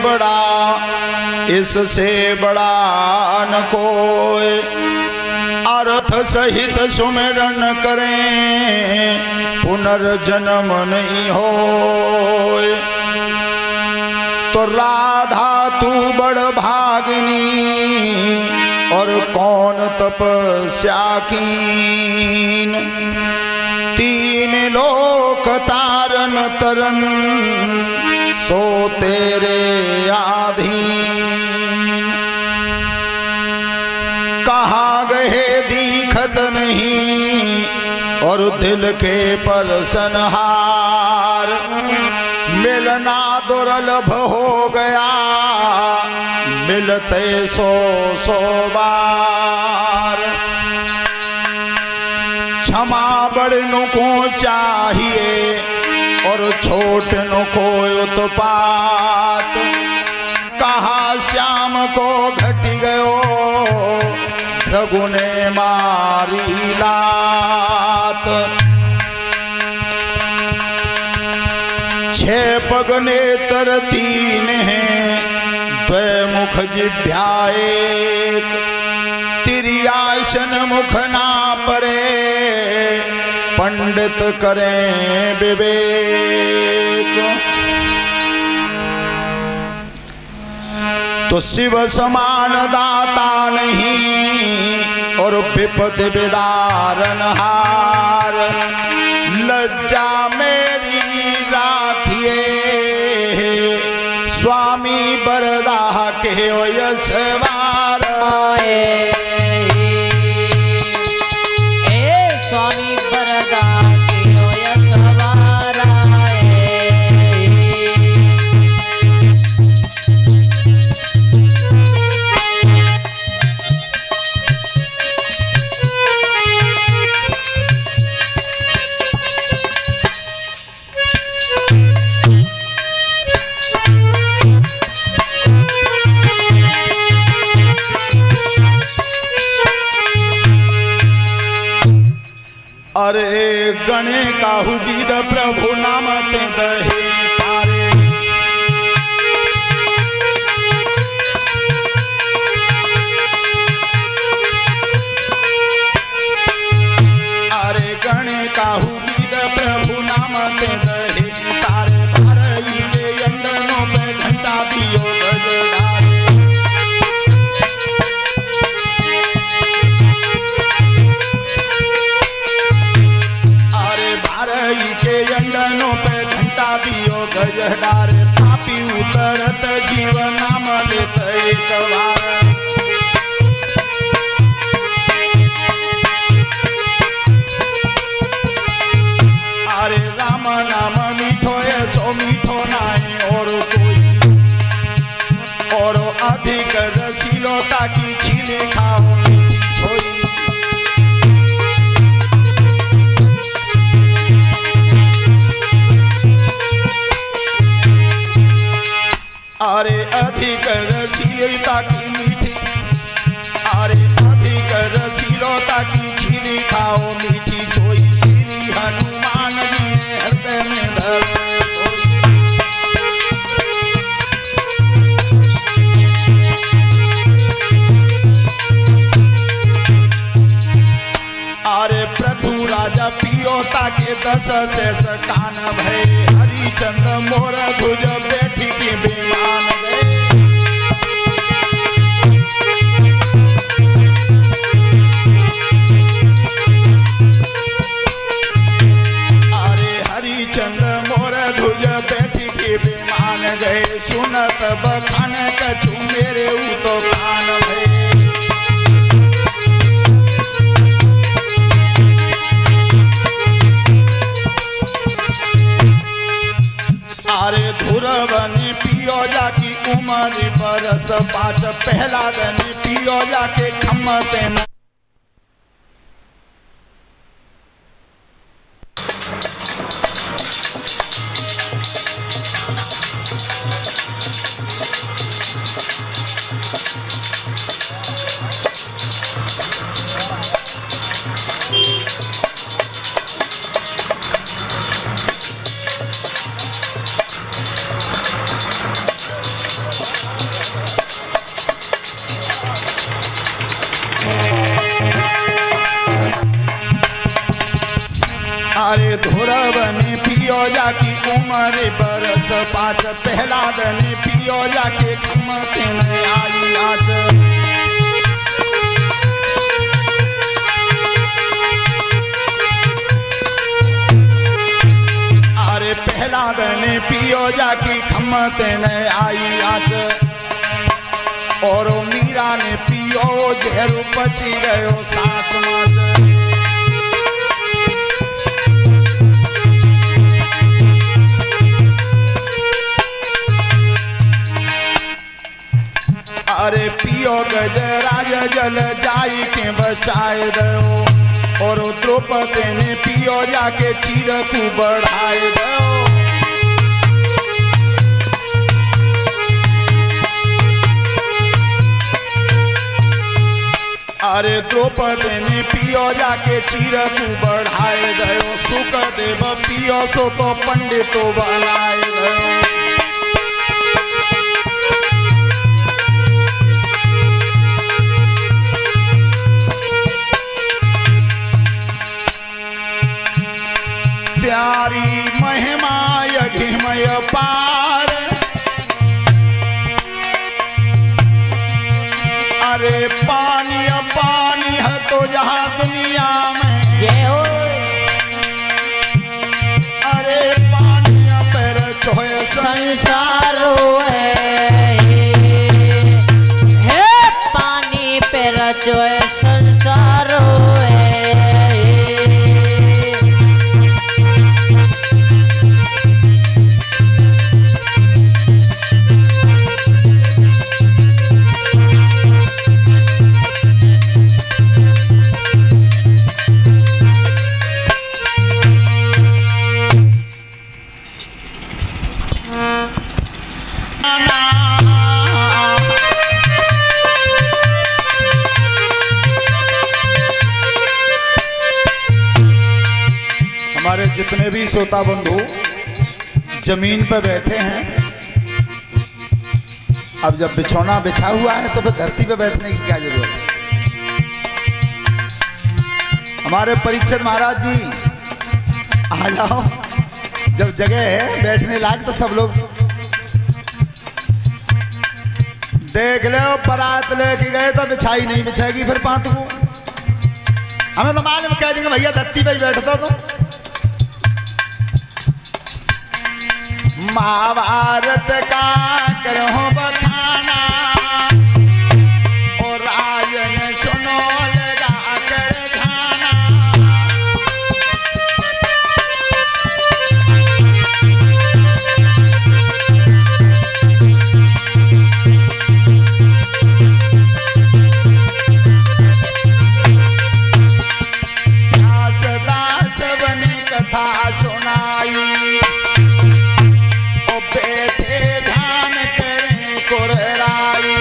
बड़ा इससे बड़ा न कोई। अर्थ सहित सुमिरन करें पुनर्जन्म नहीं होए। तो राधा तू बड़ भागिनी और कौन तपस्या कीन। तीन लोक तारन तरन सो तेरे आधीन। कहाँ गए दिखत नहीं और दिल के परसनहार। मिलना दुर्लभ हो गया मिलते सौ बार। क्षमा बड़नों को चाहिए और छोटनों को उत्पात। कहा श्याम को घट गयो रघु ने मारी लात। 6 पग नेत्र 3 हैं द्वैमुख जिह्वा एक। तिर्यासन मुख ना परे पंडित करें विवेक। तो शिव समान दाता नहीं और विपत्ति विदारनहार। लज्जा मेरी राखिए स्वामी बरदा के यशवार। स्वामी बरदा के यशवार। अरे गणे काहू गीत प्रभु नाम ते दहे तारे। अरे गणे काहू गीत प्रभु नाम ते दहे तारे। भारई के अंडनों पे घंटा दियो गजदारे। के अंडनों पे घंटा दियो गजदारे। पापी उतरत जीवन नाम लेत एक बार। अरे राम नाम मीठो है सो मीठो नाई और कोई। और अधिक रसीलोता की छीले खाओ मीठी छोई। अरे अधिक रसीलता की मीठी। अरे अधिक रसीलता की छीनी खाओ मीठी छोई। श्री हनुमान जी ने हृदय में धर। अरे प्रभु राजा पियोता के 10 से कान भय। हरिचंद मोर भुज बैठी के विमान गए। अरे हरिचंद मोर भुज बैठी के विमान गए। सुनत बखान कछु मेरे तो कान भय। अरे धुरवनी पियो जाकी उमर बरस 5। पहला दिन पियो जाके खम्मते न। बने पियो जाकी उम्र बरस 5 पहला दने पियो जाके खमते न आई आच अरे पहला दने पियो जाकी खमते न आई आच और मीरा ने पियो जहरू पची गयो साथ माच अरे पियो गजराज जल जाई के बचाए दो और द्रौपदी ने पियो जाके चीर को बढ़ाए दो अरे द्रौपदी ने पियो जाके चीर को बढ़ाए दो सुखदेव पियो सो तो पंडित बनाए दो त्यारी महिमा यज्ञमय पार अरे पानी पानी है तो जहाँ दुनिया में जय हो अरे पानी पर चोय संसार है पानी पे रचोय संसार हमारे जितने भी श्रोता बंधु जमीन पर बैठे हैं अब जब बिछौना बिछा हुआ है तो फिर धरती पे बैठने की क्या जरूरत है। हमारे परीक्षित महाराज जी आ जाओ जब जगह है बैठने लायक तो सब लोग देख लो बारात लेके गए तो बिछाई नहीं बिछाएगी फिर पांत को हमें तो मालूम कह देंगे भैया धरती पे ही बैठता तो महाभारत का करो बखाना और राजन सुनो लगा कर खाना दास दास बने कथा सुनाई बैठे ध्यान करें कुरराई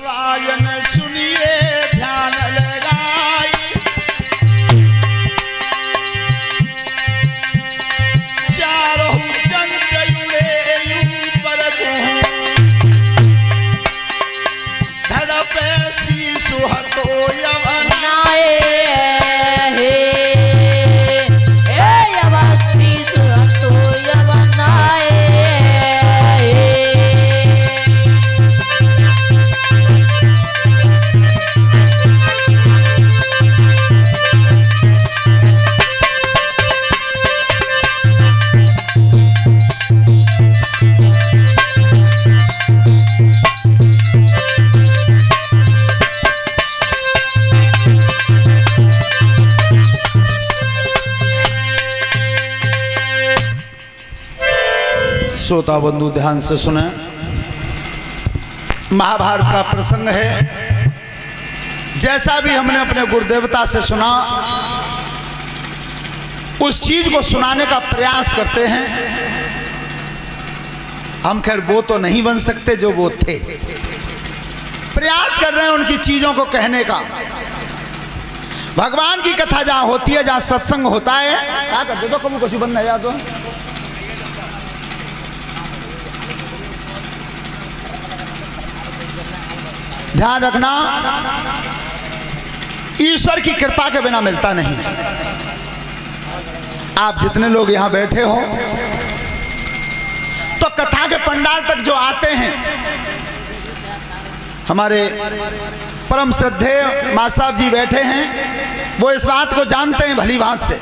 राजन सुनिए ध्यान लगाई चारों सुहतो यवनाए यवसी सुहतो यवनाए श्रोता बंधु ध्यान से सुने महाभारत का प्रसंग है जैसा भी हमने अपने गुरुदेवता से सुना उस चीज को सुनाने का प्रयास करते हैं। हम खैर वो तो नहीं बन सकते जो वो थे, प्रयास कर रहे हैं उनकी चीजों को कहने का। भगवान की कथा जहाँ होती है, जहाँ सत्संग होता है, क्या कर दे दो कभी कुछ बंद जा दो। ध्यान रखना, ईश्वर की कृपा के बिना मिलता नहीं। आप जितने लोग यहाँ बैठे हो तो कथा के पंडाल तक जो आते हैं, हमारे परम श्रद्धेय मां साहब जी बैठे हैं, वो इस बात को जानते हैं भली भांति से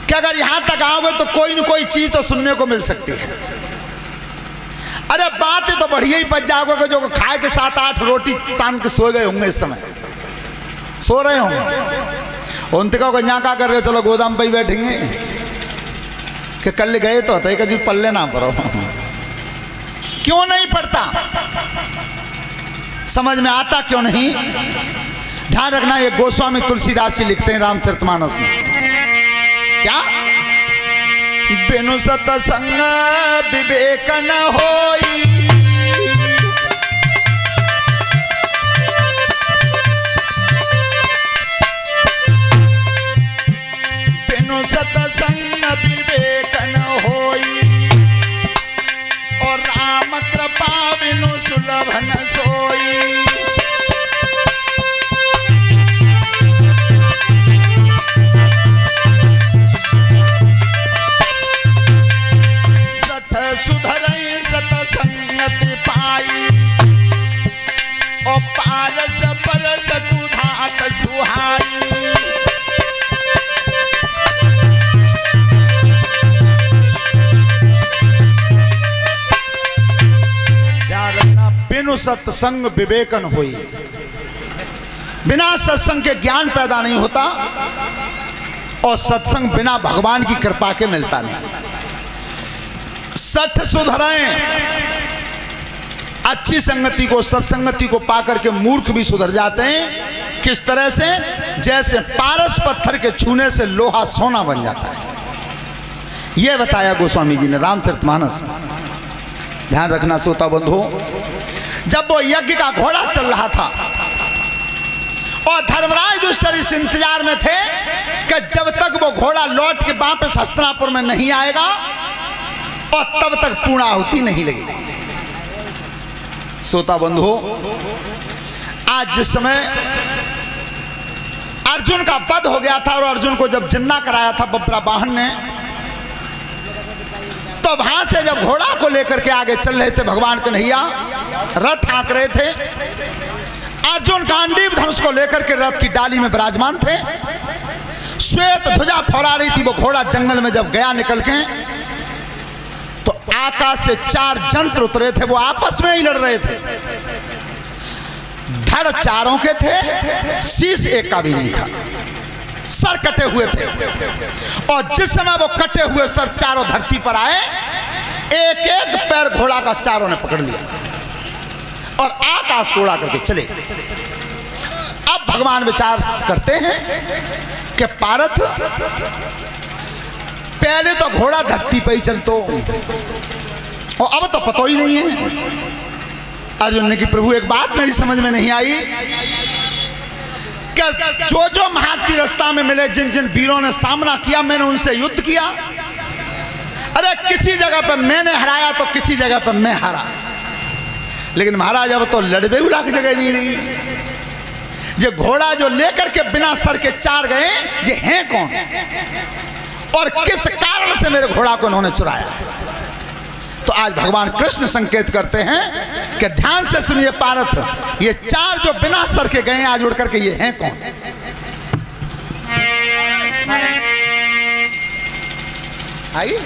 कि अगर यहाँ तक आओगे तो कोई न कोई चीज तो सुनने को मिल सकती है। अरे बातें तो बढ़िया ही बच जाओगे, जो खाए के 7-8 रोटी तान के सो गए होंगे, इस समय सो रहे होंगे। उनते का यहाँ क्या कर रहे हो, चलो गोदाम पे ही बैठेंगे कि कल गए तो होता है कि पल्ले ना पड़ो। क्यों नहीं पड़ता, समझ में आता क्यों नहीं? ध्यान रखना, ये गोस्वामी तुलसीदास जी लिखते हैं रामचरितमानस में, क्या बिनु सतसंग विवेक न होई, बिनु सतसंग विवेक न होई, और राम कृपा बिनु सुलभ न सोई। सुधरई सतसंगति पाई, और पारस परस कुधात सुहाई। ध्यान रखना, बिनु सत्संग विवेकन होई, बिना सत्संग के ज्ञान पैदा नहीं होता, और सत्संग बिना भगवान की कृपा के मिलता नहीं। 60 सुधराएं, अच्छी संगति को, सत्संगति को पाकर के मूर्ख भी सुधर जाते हैं। किस तरह से? जैसे पारस पत्थर के छूने से लोहा सोना बन जाता है। यह बताया गोस्वामी जी ने रामचरितमानस में। ध्यान रखना श्रोता बंधु, जब वो यज्ञ का घोड़ा चल रहा था और धर्मराज दुष्ट इस इंतजार में थे कि जब तक वो घोड़ा लौट के वापस हस्तिनापुर में नहीं आएगा और तब तक पूर्णाहुति नहीं लगेगी। श्रोता बंधु, आज जिस समय अर्जुन का वध हो गया था और अर्जुन को जब जिन्ना कराया था बब्रवाहन ने, तो वहां से जब घोड़ा को लेकर के आगे चल रहे थे भगवान कन्हैया, रथ हाँक रहे थे, अर्जुन गांडीव धनुष को लेकर के रथ की डाली में विराजमान थे, श्वेत ध्वजा फहरा रही थी। वो घोड़ा जंगल में जब गया निकल के, तो आकाश से 4 जंत्र उतरे थे, वो आपस में ही लड़ रहे थे। धड़ चारों के थे, शीश एक का भी नहीं था, सर कटे हुए थे। और जिस समय वो कटे हुए सर चारों धरती पर आए, एक एक पैर घोड़ा का चारों ने पकड़ लिया और आकाश को उड़ा करके चले। अब भगवान विचार करते हैं कि पारथ, पहले तो घोड़ा धरती पे ही चलतो और अब तो पता ही नहीं है। अर्जुन ने कि प्रभु एक बात मेरी समझ में नहीं आई कि जो जो महारथी रास्ता में मिले, जिन जिन वीरों ने सामना किया, मैंने उनसे युद्ध किया। अरे किसी जगह पे मैंने हराया तो किसी जगह पे मैं हारा, लेकिन महाराज अब तो लड़बे उला की जगह नहीं रही। जो घोड़ा जो लेकर के बिना सर के 4 गए, ये हैं कौन और किस कारण से मेरे घोड़ा को उन्होंने चुराया? तो आज भगवान कृष्ण संकेत करते हैं कि ध्यान से सुनिए पारथ, ये 4 जो बिना सर के गए आज उड़ करके, ये हैं कौन? आई